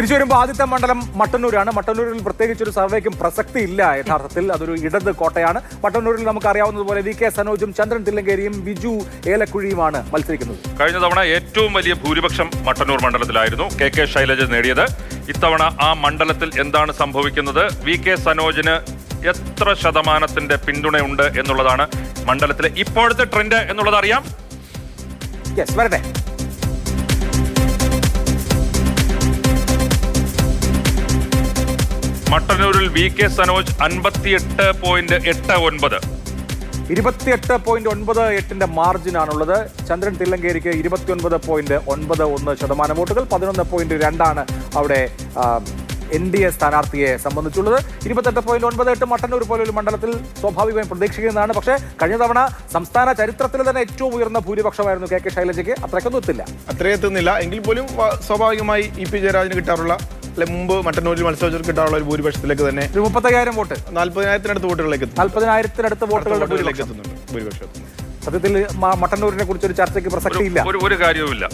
തിരിച്ചു വരുമ്പോൾ ആദ്യത്തെ മണ്ഡലം മട്ടന്നൂരാണ്. മട്ടന്നൂരിൽ പ്രത്യേകിച്ച് ഒരു സർവേക്കും പ്രസക്തി ഇല്ല. യഥാർത്ഥത്തിൽ അതൊരു ഇടത് കോട്ടയാണ്. മട്ടന്നൂരിൽ നമുക്ക് അറിയാവുന്നതുപോലെ വി കെ സനോജും ചന്ദ്രൻ തില്ലങ്കേരിയും ബിജു ഏലക്കുഴിയുമാണ് മത്സരിക്കുന്നത്. കഴിഞ്ഞ തവണ ഏറ്റവും വലിയ ഭൂരിപക്ഷം മട്ടന്നൂർ മണ്ഡലത്തിലായിരുന്നു കെ ശൈലജ നേടിയത്. ഇത്തവണ ആ മണ്ഡലത്തിൽ എന്താണ് സംഭവിക്കുന്നത്, വി കെ സനോജിന് എത്ര ശതമാനത്തിന്റെ പിന്തുണയുണ്ട് എന്നുള്ളതാണ് മണ്ഡലത്തിലെ ഇപ്പോഴത്തെ ട്രെൻഡ് എന്നുള്ളത് അറിയാം. വരട്ടെ. മട്ടന്നൂരിൽ വി കെ സനോജ് 58.89, 28.98 മാർജിനാണുള്ളത്. ചന്ദ്രൻ തില്ലങ്കേരിക്ക് 29.91% വോട്ടുകൾ, 11.2 അവിടെ NDA സ്ഥാനാർത്ഥിയെ സംബന്ധിച്ചുള്ളത്. 28.98 മട്ടന്നൂർ പോലൊരു മണ്ഡലത്തിൽ സ്വാഭാവികമായും പ്രതീക്ഷിക്കുന്നതാണ്. പക്ഷേ കഴിഞ്ഞ തവണ സംസ്ഥാന ചരിത്രത്തിൽ തന്നെ ഏറ്റവും ഉയർന്ന ഭൂരിപക്ഷമായിരുന്നു കെ ശൈലജയ്ക്ക്. അത്രയ്ക്കൊന്നും എത്തുന്നില്ല എങ്കിൽ പോലും സ്വാഭാവികമായി ഇ.പി. ജയരാജന് കിട്ടാറുള്ള മുമ്പ് മട്ടന്നൂരിൽ മത്സരിച്ചവർക്ക് കിട്ടാറുള്ള ഒരു ഭൂരിപക്ഷത്തിലേക്ക് തന്നെ 35,000 വോട്ട്, 40,000-നടുത്ത് വോട്ടുകളിലേക്ക് 40,000-നടുത്ത് വോട്ടുകളുടെ എത്തുന്നുണ്ട് ഭൂരിപക്ഷം. സത്യത്തിൽ മട്ടന്നൂരിനെ കുറിച്ച് ഒരു ചർച്ചയ്ക്ക് പ്രസക്തിയില്ല. ഒരു കാര്യവുമില്ല.